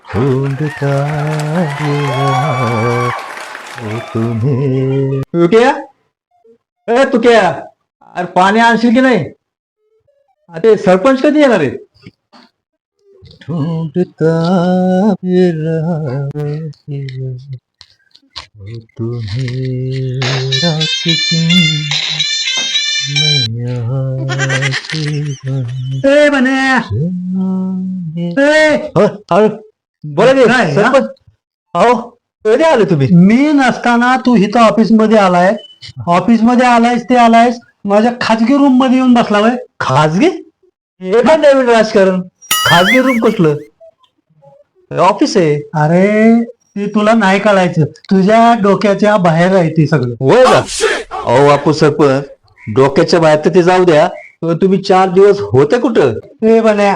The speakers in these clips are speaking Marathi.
ढूंढता ये रहा वो तुम्हें। तुक्या, ए तुक्या, अरे पाणी आणशील की नाही? अरे सरपंच कधी येणार आहे? ढूंढता ये रहा वो तुम्हें रात की मैं यहाँ से ए बने अरे बोला की काय, हा? सरपंच. अहो कधी आले तुम्ही? मी नसताना तू इथं ऑफिस मध्ये आलाय. ऑफिस मध्ये आलायस ते आलायस माझ्या खाजगी रूम मध्ये येऊन बसला वय. खाजगी? हे काय नवीन राजकारण? खाजगी रूम कसलं? ऑफिस आहे. अरे ते तुला नाही कळायचं, तुझ्या डोक्याच्या बाहेर आहे ते सगळं. होय का? अहो बापू सरपंच, डोक्याच्या बाहेर तर ते जाऊ द्या, पण तुम्ही 4 दिवस होते कुठं? ए बन्या,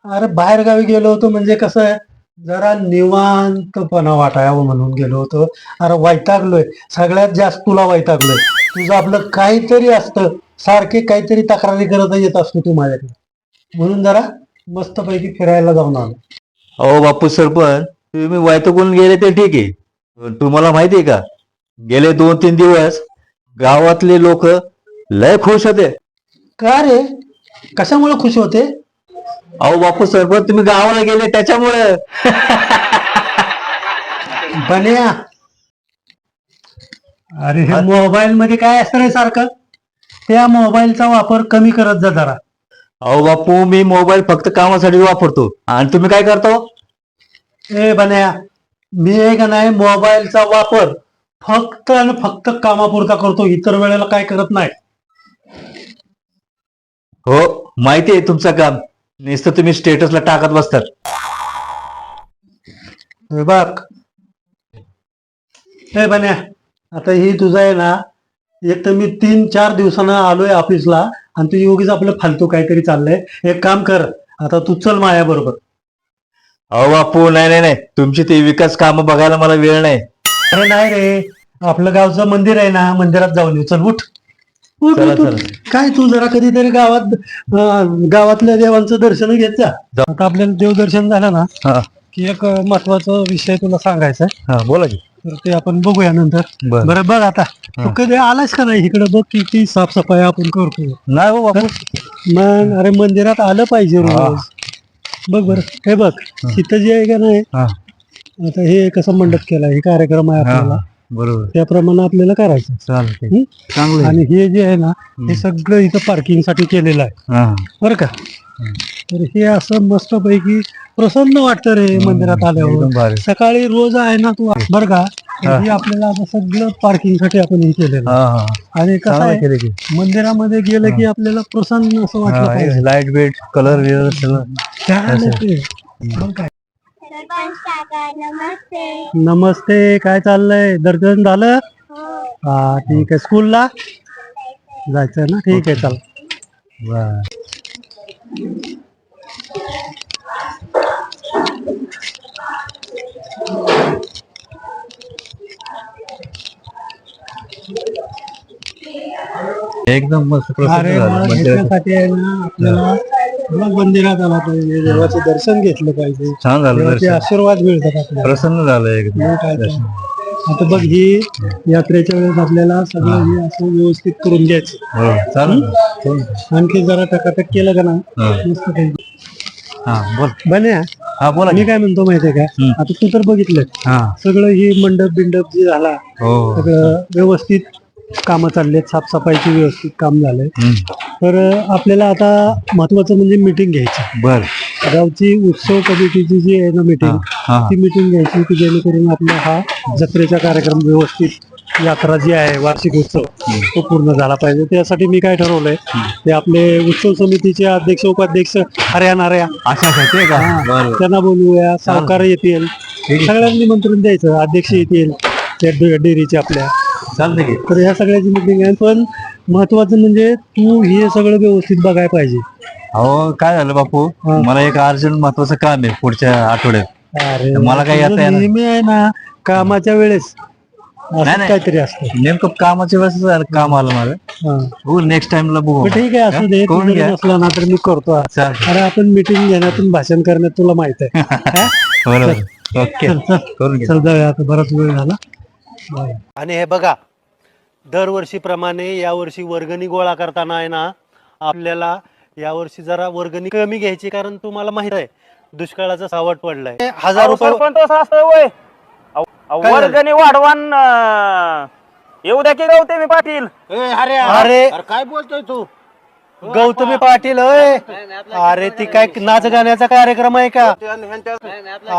अरे बाहेर गावी गेलो होतो म्हणजे कसं आहे, जरा निवांतपणा वाटावं म्हणून गेलो होतो. अरे वैतागलोय, सगळ्यात जास्त तुला वैतागलोय. तुझं आपलं काहीतरी असतं, सारखे काहीतरी तक्रारी करत येत असतो तू माझ्याकडे, म्हणून जरा मस्तपैकी फिरायला जाऊन आलो. अहो बापू सरपंच, तुम्ही वैतागून गेले ते ठीक आहे, पण तुम्हाला माहिती आहे का, गेले 2-3 दिवस गावातले लोक लय खुश होते. का रे, कशामुळे खुश होते? अहो बापू सरपंच, तुम्ही गावाला गेले त्याच्यामुळे. बन्या, अरे हे मोबाईल मध्ये काय असतं रे सारखं, त्या मोबाईलचा वापर कमी करत जा जरा. अहो बापू, मी मोबाईल फक्त कामासाठी वापरतो, आणि तुम्ही काय करता हो? ए बन्या, मी एक नाही मोबाईलचा वापर फक्त आणि फक्त कामापुरता करतो, इतर वेळेला काय करत नाही. हो माहिती आहे तुमचं काम, नुसतं तुम्ही स्टेटसला टाकत बसतात. हे बघ ए बन्या, आता ही तुझं आहे ना, एक तर मी 3-4 दिवसानं आलोय ऑफिसला आणि तू योगीच आपलं फालतू काहीतरी चाललंय. एक काम कर, आता तू चल माझ्या बरोबर. अहो बापू, नाही नाही नाही, तुमची ते विकास कामं बघायला मला वेळ नाही. अरे नाही रे, आपलं गावचं मंदिर आहे ना, मंदिरात जाऊन येऊ. चल उठ उठ, चला, उठ, उठ. चला. काय तू जरा कधीतरी गावातल्या देवांचं दर्शन घेत जा. आता आपल्याला देवदर्शन झालं ना हा की एक महत्वाचा विषय तुला सांगायचा आहे, हा, बोला की. तर ते आपण बघूया नंतर. बरं. बरं बघ, आता तू कधी आलास का नाही इकडे? बघ किती साफसफाई आपण करतो. नाही हो बापू. मग अरे मंदिरात आलं पाहिजे रोज. बघ बरं, हे बघ इथं जे आहे का नाही, हा आता हे कसं मंडप केला, हे कार्यक्रम आहे आपल्याला, बरोबर, त्याप्रमाणे आपल्याला करायचं. चालतंय. हं? चांगलं आहे. आणि हे जे आहे ना, हे सगळं इथं पार्किंग साठी केलेलं आहे हा बरं का. तर हे असं मस्तपैकी प्रसन्न वाटतं रे मंदिरात एकदम आल्यावर. भारी. सकाळी रोज आहे ना तू बरं का, हे आपल्याला आता सगळं पार्किंग साठी आपण हे केलेलं आहे. हा हा, आणि कसं चांगलं आहे, केलं की. मंदिरामध्ये गेलं की आपल्याला प्रसन्न असं वाटलं पाहिजे. लाईट बेट कलर बिलर सगळं. छान आहे ते. मग काय. सरपंच काका नमस्ते. नमस्ते, काय चाललंय? दर्शन झालं? हो. हा ठीक आहे. स्कूलला जायचं ना, ठीक आहे, चल. वा. एकदम मस्त प्रसन्न अरे झालं. मला म्हणजे घेण्यासाठी आहे ना, आपल्याला बघ मंदिरात आला पाहिजे, देवाचं दर्शन घेतलं पाहिजे, छान झालं देवाचे दर्शन. आशीर्वाद मिळतात आपल्याला. प्रसन्न झालं एकदम मग काय तर. दर्शन. आता बघ, ही यात्रेच्या वेळेस आपल्याला सगळं हे असं व्यवस्थित करून घ्यायचं. हो चालेल ना. हो. आणखी जरा टकाटक केलं का ना, हा. मस्त काही. हा बोल. बन्या, हा बोला मी की. काय म्हणतो माहितीये का, आता तू तर बघितलं हा सगळं हे मंडप बिंडप जे झाला, हो. सगळं व्यवस्थित कामं चाललेत, साफसफाईची व्यवस्थित काम झालंय. तर आपल्याला आता महत्वाचं म्हणजे मीटिंग घ्यायची. बर. गावची उत्सव कमिटीची जी आहे ना मीटिंग, हा ती मीटिंग घ्यायची की जेणेकरून आपला हा जत्रेचा कार्यक्रम व्यवस्थित, यात्रा जी आहे वार्षिक उत्सव, तो पूर्ण झाला पाहिजे. त्यासाठी मी काय ठरवलंय, ते आपले उत्सव समितीचे अध्यक्ष उपाध्यक्ष हऱ्या अच्छा अच्छा, ते का. बरं. त्यांना बोलवूया, सावकार येतील, सगळ्यांना निमंत्रण द्यायचं, अध्यक्ष येतील त्या डेअरीचे आपल्या. चालतंय की. तर ह्या सगळ्याची मीटिंग आहे. पण महत्वाचं म्हणजे तू हे सगळं व्यवस्थित बघायला पाहिजे. अहो काय झालं बापू, हा. मला एक अर्जंट महत्वाचं काम आहे पुढच्या आठवड्यात. अरे मला काही तुझं आता येणार. नेहमी आहे ना कामाच्या वेळेस असं नाही. काहीतरी असतं. नेमकं कामाच्या वेळेस काम आलं माझं. हा. हो नेक्स्ट टाइमला बघू. पण ठीक आहे, असू दे. करून तू घ्या. जरी नसला ना तर मी करतो. चालतंय. अरे आपण मिटिंग घेण्यातून भाषण करण्यात तुला माहित आहे. हा? बरोबर. ओके चल, चल. करून घ्या. चल जाऊया, आता बराच वेळ झाला. आणि हे बघा, दरवर्षीप्रमाणे यावर्षी वर्गणी गोळा करताना आहे ना, आपल्याला यावर्षी जरा वर्गणी कमी घ्यायची, कारण तुम्हाला माहित आहे दुष्काळाचा सावट पडलाय. 1000 रुपये सरपंच असं असतं वय काय झालं? वर्गणी वाढवान येऊ द्या की गौतमी पाटील. अरे काय बोलतोय तू? गौतमी पाटील होय. अरे ती काय नाच गाण्याचा कार्यक्रम आहे का?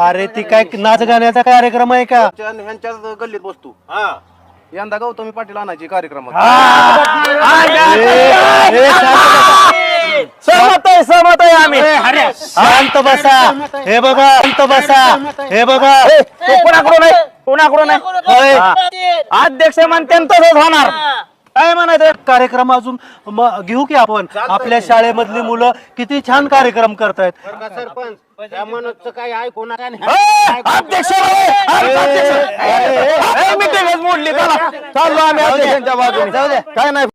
अरे ती काय नाच गाण्याचा कार्यक्रम आहे का? ह्यांच्याच गल्लीत बसतो. यंदा गौतमी पाटील आणायची कार्यक्रम. सहमत आहे आम्ही. शांत बसा. हे बघा, शांत बसा. हे बघा, कोणाकडून नाही. हा. अध्यक्ष म्हणते तसंच होणार. काय म्हणायचं. कार्यक्रम अजून घेऊ की आपण. आपल्या शाळेमधली मुलं किती छान कार्यक्रम करतायत. सरपंच त्या मनोजचं काही ऐकू नका. अध्यक्ष मीटिंगच मोडली. चला चाललो आम्ही अध्यक्षांच्या बाजूने. काय नाही.